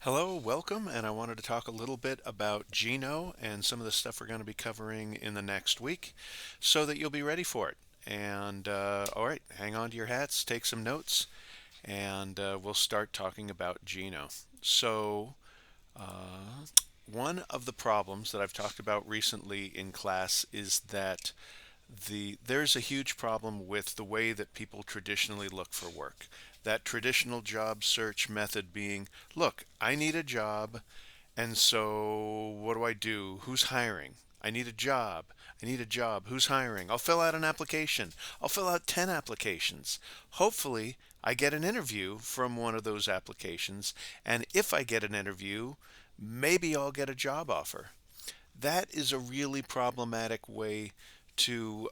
Hello, welcome, and I wanted to talk a little bit about GINO and some of the stuff we're going to be covering in the next week so that you'll be ready for it. And all right, hang on to your hats, take some notes, and we'll start talking about GINO. So, one of the problems that I've talked about recently in class is that there's a huge problem with the way that people traditionally look for work. That traditional job search method being, look, I need a job, and so what do I do? Who's hiring? I need a job. I need a job. Who's hiring? I'll fill out an application. I'll fill out 10 applications. Hopefully, I get an interview from one of those applications, and if I get an interview, maybe I'll get a job offer. That is a really problematic way to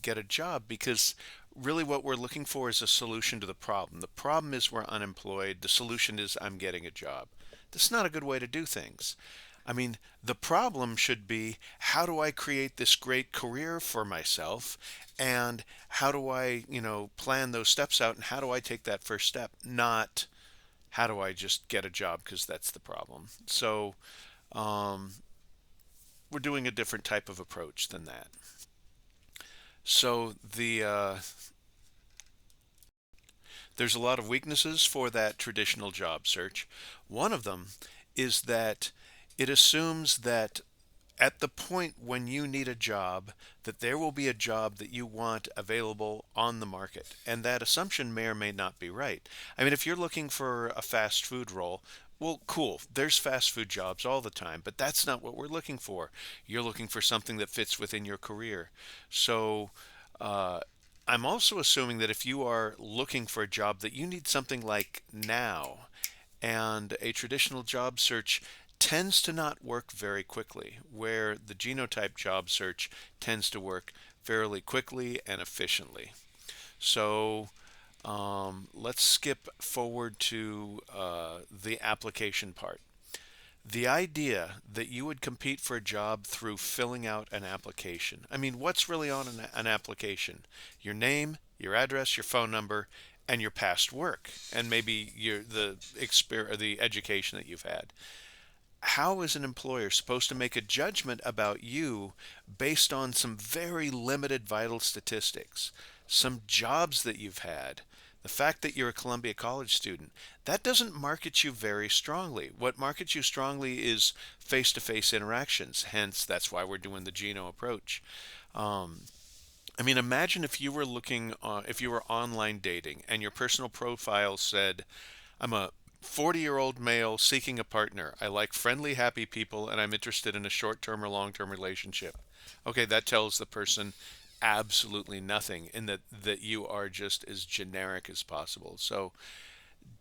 get a job because really what we're looking for is a solution to the problem. The problem is we're unemployed. The solution is I'm getting a job. That's not a good way to do things. I mean, the problem should be how do I create this great career for myself and how do I, plan those steps out and how do I take that first step? Not how do I just get a job because that's the problem. So, um, we're doing a different type of approach than that. So there's a lot of weaknesses for that traditional job search. One of them is that it assumes that at the point when you need a job, that there will be a job that you want available on the market. And that assumption may or may not be right. I mean, if you're looking for a fast food role, well, cool. There's fast food jobs all the time, but that's not what we're looking for. You're looking for something that fits within your career. So, uh, I'm also assuming that if you are looking for a job, that you need something like now. And a traditional job search tends to not work very quickly, where the genotype job search tends to work fairly quickly and efficiently. So let's skip forward to the application part. The idea that you would compete for a job through filling out an application. I mean, what's really on an application? Your name, your address, your phone number, and your past work, and maybe the education that you've had. How is an employer supposed to make a judgment about you based on some very limited vital statistics, some jobs that you've had, the fact that you're a Columbia College student? That doesn't market you very strongly. What markets you strongly is face to face interactions. Hence, that's why we're doing the Geno approach. Um, I mean, imagine if you were if you were online dating and your personal profile said, I'm a 40-year-old male seeking a partner. I like friendly, happy people, and I'm interested in a short term or long term relationship. Okay, that tells the person absolutely nothing in that you are just as generic as possible. So,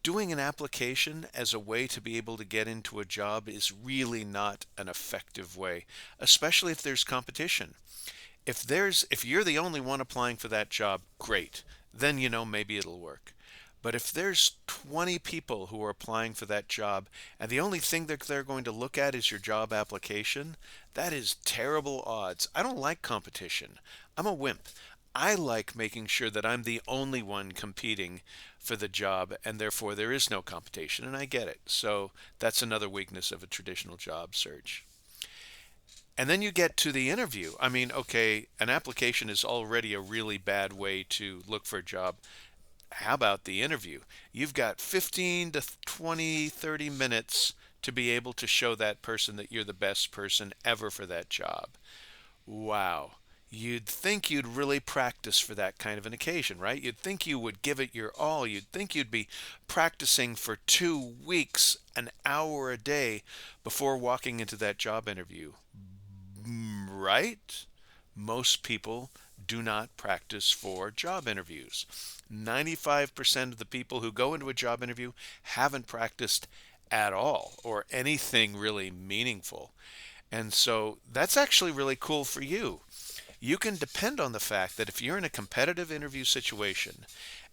doing an application as a way to be able to get into a job is really not an effective way, especially if there's competition. If you're the only one applying for that job, great. Then maybe it'll work. But if there's 20 people who are applying for that job and the only thing that they're going to look at is your job application, that is terrible odds. I don't like competition. I'm a wimp. I like making sure that I'm the only one competing for the job and therefore there is no competition, and I get it. So that's another weakness of a traditional job search. And then you get to the interview. I mean, okay, an application is already a really bad way to look for a job. How about the interview? You've got 15 to 20, 30 minutes to be able to show that person that you're the best person ever for that job. Wow. You'd think you'd really practice for that kind of an occasion, right? You'd think you would give it your all. You'd think you'd be practicing for 2 weeks, an hour a day before walking into that job interview. Right? Most people do not practice for job interviews. 95% of the people who go into a job interview haven't practiced at all or anything really meaningful. And so that's actually really cool for you. You can depend on the fact that if you're in a competitive interview situation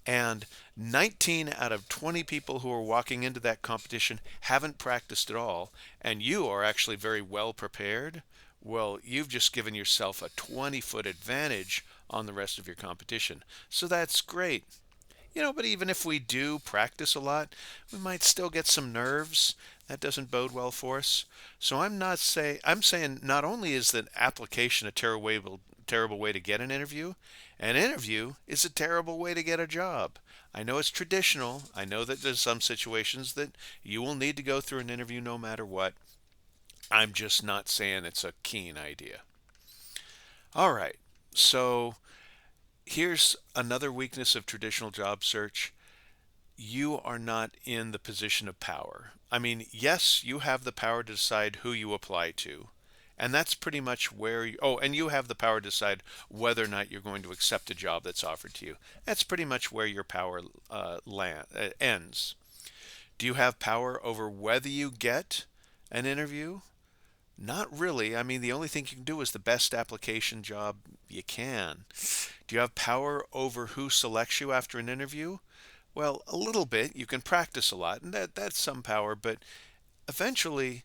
and 19 out of 20 people who are walking into that competition haven't practiced at all, and you are actually very well prepared, well, you've just given yourself a 20-foot advantage on the rest of your competition. So that's great. But even if we do practice a lot, we might still get some nerves. That doesn't bode well for us. So I'm saying not only is the application a terrible way to get an interview is a terrible way to get a job. I know it's traditional. I know that there's some situations that you will need to go through an interview no matter what. I'm just not saying it's a keen idea. All right. So here's another weakness of traditional job search. You are not in the position of power. I mean, yes, you have the power to decide who you apply to. And that's pretty much and you have the power to decide whether or not you're going to accept a job that's offered to you. That's pretty much where your power ends. Do you have power over whether you get an interview? Not really. I mean, the only thing you can do is the best application job you can. Do you have power over who selects you after an interview? Well, a little bit. You can practice a lot, and that's some power, but eventually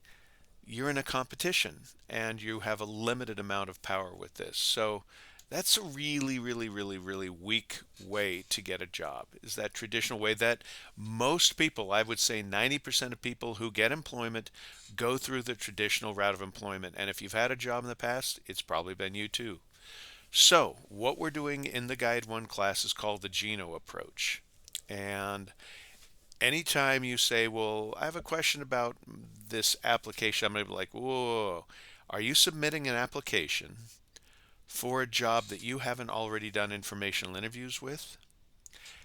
you're in a competition and you have a limited amount of power with this. So that's a really, really, really, really weak way to get a job, is that traditional way that most people, I would say 90% of people who get employment, go through the traditional route of employment. And if you've had a job in the past, it's probably been you too. So what we're doing in the Guide 1 class is called the GINO approach. And anytime you say, well, I have a question about this application, I'm going to be like, whoa, are you submitting an application for a job that you haven't already done informational interviews with?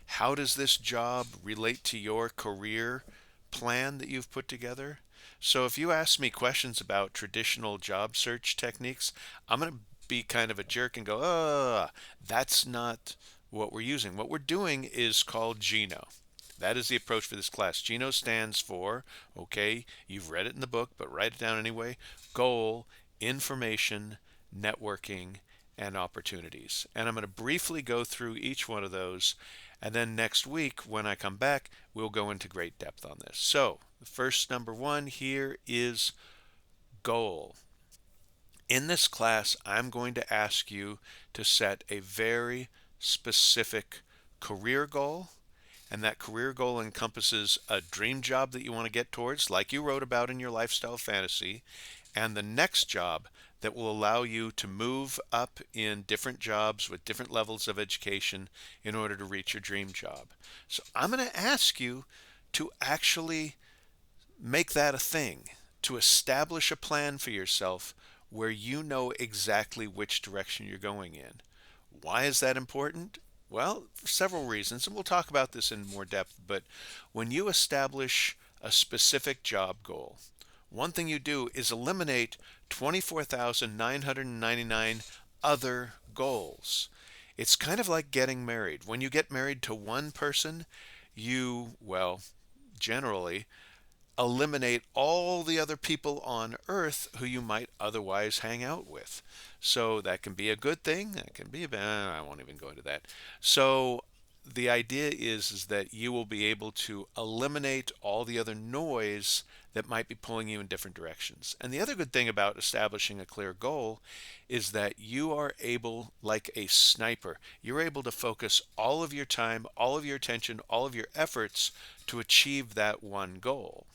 How does this job relate to your career plan that you've put together? So if you ask me questions about traditional job search techniques, I'm going to be kind of a jerk and go, that's not what we're using. What we're doing is called GINO. That is the approach for this class. GINO stands for, okay, you've read it in the book, but write it down anyway: goal, information, networking, and opportunities. And I'm going to briefly go through each one of those. And then next week, when I come back, we'll go into great depth on this. So, the first number one here is goal. In this class, I'm going to ask you to set a very specific career goal, and that career goal encompasses a dream job that you want to get towards, like you wrote about in your lifestyle fantasy, and the next job that will allow you to move up in different jobs with different levels of education in order to reach your dream job. So I'm going to ask you to actually make that a thing, to establish a plan for yourself where you know exactly which direction you're going in. Why is that important? Well, for several reasons, and we'll talk about this in more depth, but when you establish a specific job goal, one thing you do is eliminate 24,999 other goals. It's kind of like getting married. When you get married to one person, generally eliminate all the other people on earth who you might otherwise hang out with. So that can be a good thing. That can be a bad. I won't even go into that. So the idea is that you will be able to eliminate all the other noise that might be pulling you in different directions. And the other good thing about establishing a clear goal is that you are able, like a sniper, you're able to focus all of your time, all of your attention, all of your efforts to achieve that one goal.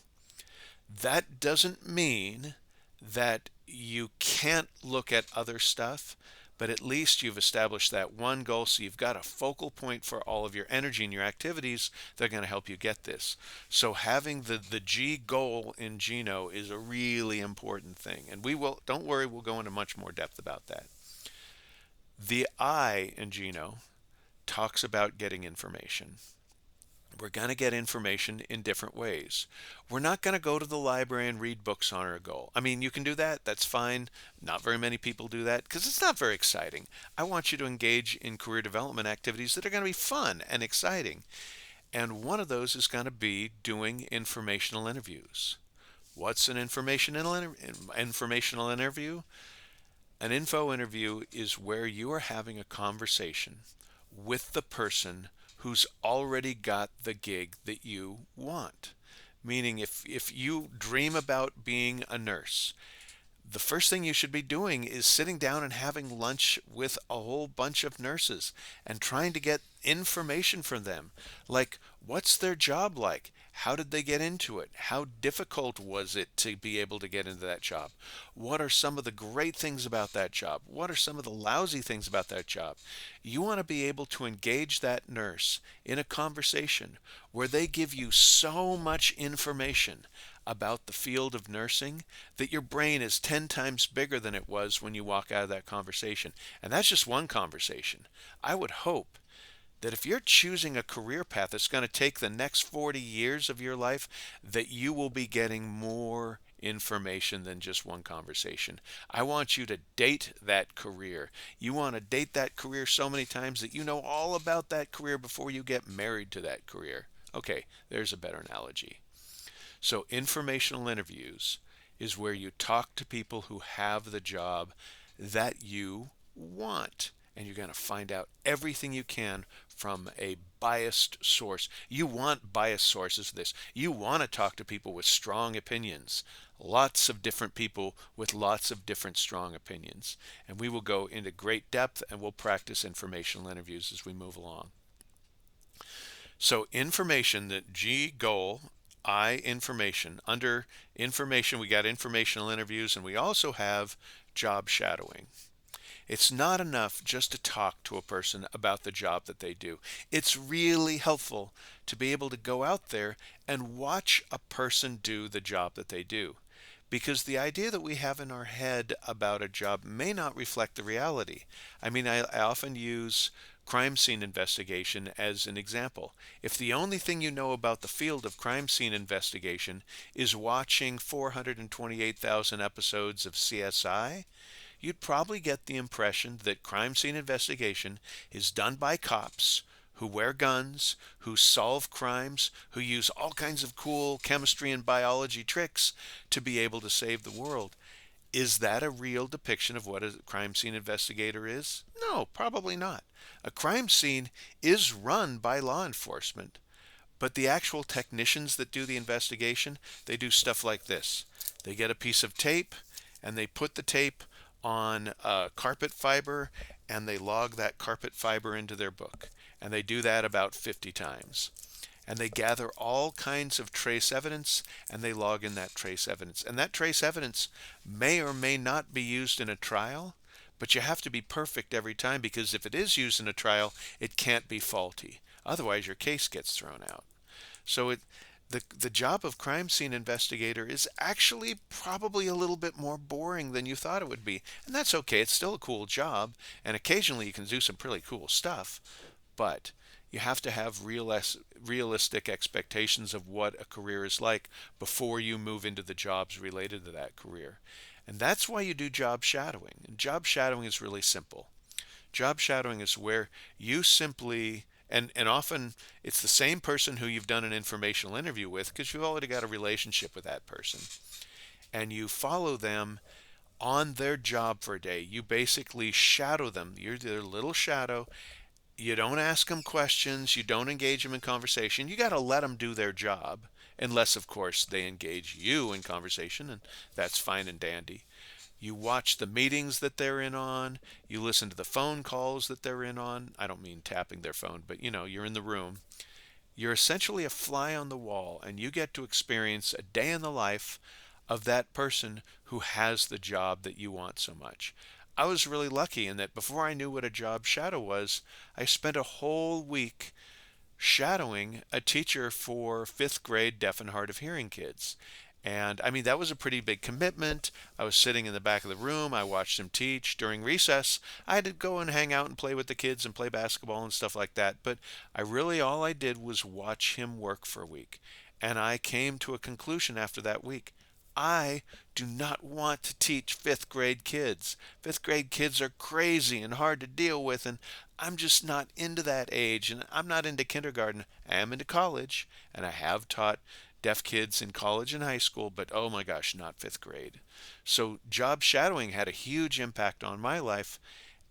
That doesn't mean that you can't look at other stuff, but at least you've established that one goal, so you've got a focal point for all of your energy and your activities that are going to help you get this. So having the G goal in GINO is a really important thing, and don't worry, we'll go into much more depth about that. The I in GINO talks about getting information. We're going to get information in different ways. We're not going to go to the library and read books on our goal. I mean, you can do that. That's fine. Not very many people do that because it's not very exciting. I want you to engage in career development activities that are going to be fun and exciting. And one of those is going to be doing informational interviews. What's an informational interview? An info interview is where you are having a conversation with the person who's already got the gig that you want. Meaning if you dream about being a nurse, the first thing you should be doing is sitting down and having lunch with a whole bunch of nurses and trying to get information from them. Like, what's their job like? How did they get into it? How difficult was it to be able to get into that job? What are some of the great things about that job? What are some of the lousy things about that job? You want to be able to engage that nurse in a conversation where they give you so much information about the field of nursing that your brain is 10 times bigger than it was when you walk out of that conversation. And that's just one conversation. I would hope that if you're choosing a career path that's going to take the next 40 years of your life, that you will be getting more information than just one conversation. I want you to date that career. You want to date that career so many times that you know all about that career before you get married to that career. Okay, there's a better analogy. So, informational interviews is where you talk to people who have the job that you want. And you're going to find out everything you can from a biased source. You want biased sources for this. You want to talk to people with strong opinions. Lots of different people with lots of different strong opinions. And we will go into great depth and we'll practice informational interviews as we move along. So information, the G goal, I information. Under information, we got informational interviews, and we also have job shadowing. It's not enough just to talk to a person about the job that they do. It's really helpful to be able to go out there and watch a person do the job that they do. Because the idea that we have in our head about a job may not reflect the reality. I mean, I often use crime scene investigation as an example. If the only thing you know about the field of crime scene investigation is watching 428,000 episodes of CSI, you'd probably get the impression that crime scene investigation is done by cops who wear guns, who solve crimes, who use all kinds of cool chemistry and biology tricks to be able to save the world. Is that a real depiction of what a crime scene investigator is? No, probably not. A crime scene is run by law enforcement, but the actual technicians that do the investigation, they do stuff like this. They get a piece of tape and they put the tape on carpet fiber and they log that carpet fiber into their book. And they do that about 50 times. And they gather all kinds of trace evidence and they log in that trace evidence. And that trace evidence may or may not be used in a trial, but you have to be perfect every time because if it is used in a trial, it can't be faulty. Otherwise, your case gets thrown out. So the job of crime scene investigator is actually probably a little bit more boring than you thought it would be. And that's okay. It's still a cool job. And occasionally you can do some pretty cool stuff. But you have to have realistic expectations of what a career is like before you move into the jobs related to that career. And that's why you do job shadowing. And job shadowing is really simple. Job shadowing is where you simply, and often it's the same person who you've done an informational interview with because you've already got a relationship with that person. And you follow them on their job for a day. You basically shadow them. You're their little shadow. You don't ask them questions. You don't engage them in conversation. You got to let them do their job, unless, of course, they engage you in conversation, and that's fine and dandy. You watch the meetings that they're in on. You listen to the phone calls that they're in on. I don't mean tapping their phone, but you're in the room. You're essentially a fly on the wall, and you get to experience a day in the life of that person who has the job that you want so much. I was really lucky in that before I knew what a job shadow was, I spent a whole week shadowing a teacher for fifth grade deaf and hard of hearing kids. And I mean, that was a pretty big commitment. I was sitting in the back of the room. I watched him teach. During recess, I had to go and hang out and play with the kids and play basketball and stuff like that. But all I did was watch him work for a week. And I came to a conclusion after that week. I do not want to teach fifth grade kids. Fifth grade kids are crazy and hard to deal with, and I'm just not into that age. And I'm not into kindergarten. I am into college, and I have taught deaf kids in college and high school, but oh my gosh, not fifth grade. So job shadowing had a huge impact on my life,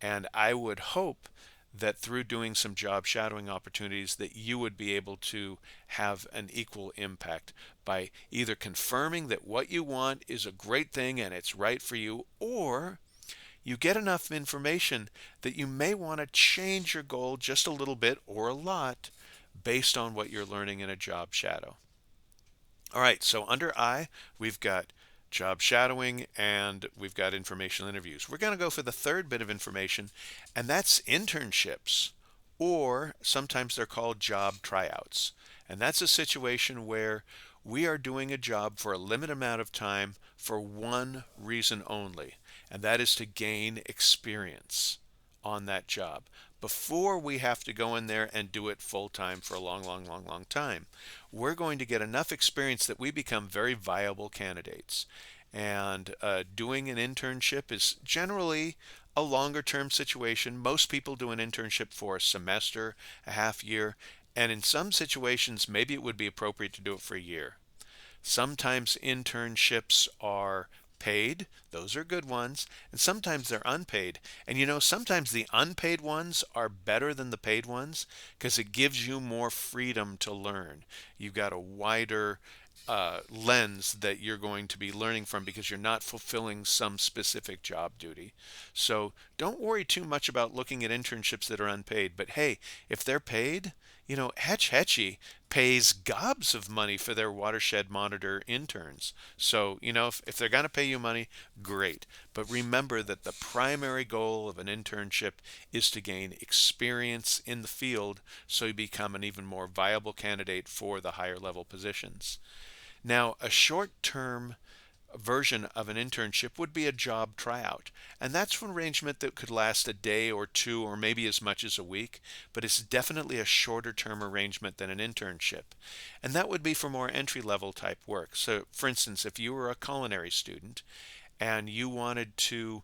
and I would hope that through doing some job shadowing opportunities that you would be able to have an equal impact by either confirming that what you want is a great thing and it's right for you, or you get enough information that you may want to change your goal just a little bit or a lot based on what you're learning in a job shadow. All right, so under I, we've got job shadowing and we've got informational interviews. We're going to go for the third bit of information, and that's internships, or sometimes they're called job tryouts. And that's a situation where we are doing a job for a limited amount of time for one reason only, and that is to gain experience on that job before we have to go in there and do it full time for a long, long, long, long time. We're going to get enough experience that we become very viable candidates. And doing an internship is generally a longer term situation. Most people do an internship for a semester, a half year, and in some situations, maybe it would be appropriate to do it for a year. Sometimes internships are paid, those are good ones, and sometimes they're unpaid. And sometimes the unpaid ones are better than the paid ones because it gives you more freedom to learn. You've got a wider lens that you're going to be learning from because you're not fulfilling some specific job duty. So don't worry too much about looking at internships that are unpaid. But hey, if they're paid, Hetch Hetchy pays gobs of money for their watershed monitor interns. So, if they're going to pay you money, great. But remember that the primary goal of an internship is to gain experience in the field so you become an even more viable candidate for the higher level positions. Now, a short-term version of an internship would be a job tryout, and that's an arrangement that could last a day or two or maybe as much as a week, but it's definitely a shorter term arrangement than an internship. And that would be for more entry level type work. So, for instance, if you were a culinary student and you wanted to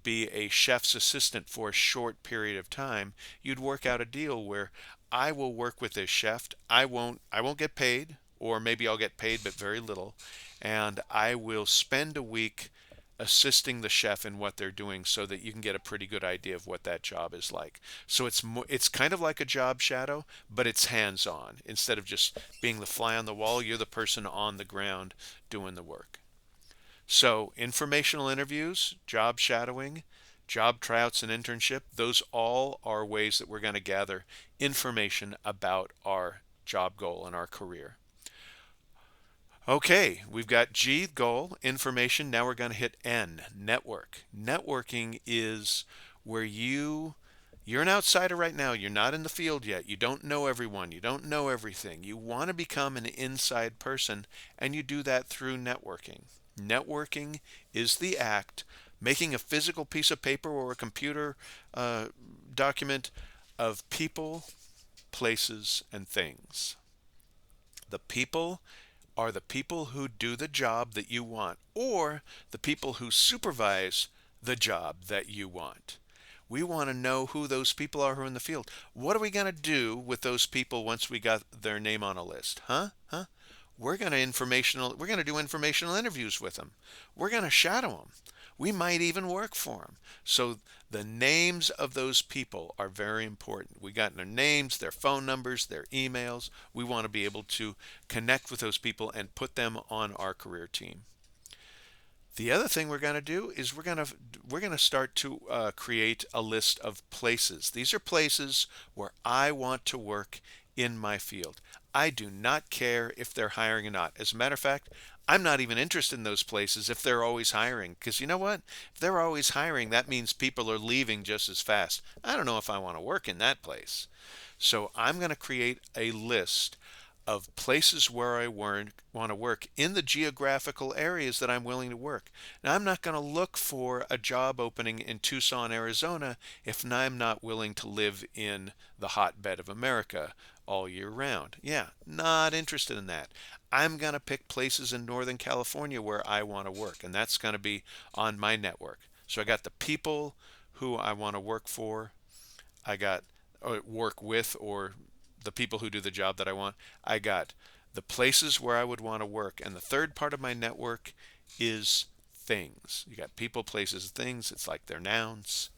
be a chef's assistant for a short period of time, you'd work out a deal where I will work with this chef. I won't get paid, or maybe I'll get paid but very little, and I will spend a week assisting the chef in what they're doing so that you can get a pretty good idea of what that job is like. So it's kind of like a job shadow, but it's hands-on. Instead of just being the fly on the wall, you're the person on the ground doing the work. So informational interviews, job shadowing, job tryouts and internship, those all are ways that we're going to gather information about our job goal and our career. Okay, we've got G, goal, information. Now we're going to hit N, network. Networking is where you're an outsider right now. You're not in the field yet. You don't know everyone. You don't know everything. You want to become an inside person, and you do that through networking. Networking is the act, making a physical piece of paper or a computer document of people, places, and things. The people are the people who do the job that you want, or the people who supervise the job that you want. We want to know who those people are who are in the field. What are we going to do with those people once we got their name on a list? Huh? We're going to do informational interviews with them. We're going to shadow them. We might even work for them. So the names of those people are very important. We got their names, their phone numbers, their emails. We want to be able to connect with those people and put them on our career team. The other thing we're going to do is we're going to start to create a list of places. These are places where I want to work in my field. I do not care if they're hiring or not. As a matter of fact, I'm not even interested in those places if they're always hiring. Because you know what? If they're always hiring, that means people are leaving just as fast. I don't know if I want to work in that place. So I'm going to create a list of places where I want to work in the geographical areas that I'm willing to work. Now, I'm not going to look for a job opening in Tucson, Arizona, if I'm not willing to live in the hotbed of America all year round. Yeah, not interested in that. I'm going to pick places in Northern California where I want to work, and that's going to be on my network. So I got the people who I want to work for. I got work with, or the people who do the job that I want. I got the places where I would want to work. And the third part of my network is things. You got people, places, things. It's like they're nouns.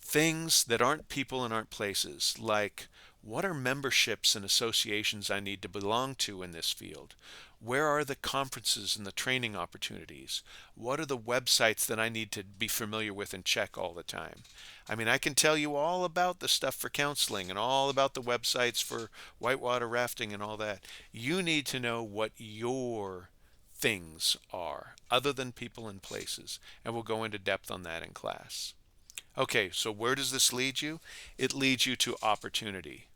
Things that aren't people and aren't places, like what are memberships and associations I need to belong to in this field? Where are the conferences and the training opportunities? What are the websites that I need to be familiar with and check all the time? I mean, I can tell you all about the stuff for counseling and all about the websites for whitewater rafting and all that. You need to know what your things are, other than people and places, and we'll go into depth on that in class. Okay, so where does this lead you? It leads you to opportunity.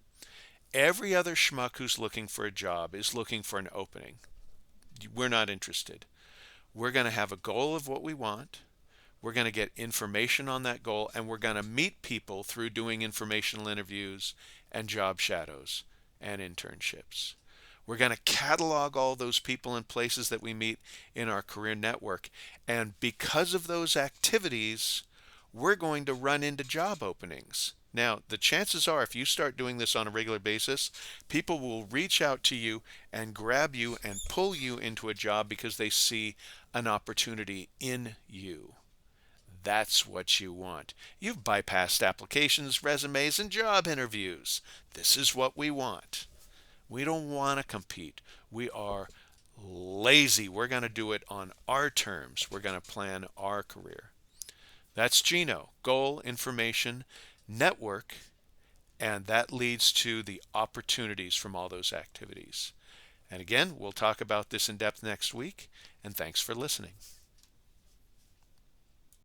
Every other schmuck who's looking for a job is looking for an opening. We're not interested. We're going to have a goal of what we want. We're going to get information on that goal, and we're going to meet people through doing informational interviews and job shadows and internships. We're going to catalog all those people and places that we meet in our career network. And because of those activities, we're going to run into job openings. Now, the chances are, if you start doing this on a regular basis, people will reach out to you and grab you and pull you into a job because they see an opportunity in you. That's what you want. You've bypassed applications, resumes, and job interviews. This is what we want. We don't want to compete. We are lazy. We're going to do it on our terms. We're going to plan our career. That's GINO, goal, information, network, and that leads to the opportunities from all those activities. And again, we'll talk about this in depth next week, and thanks for listening.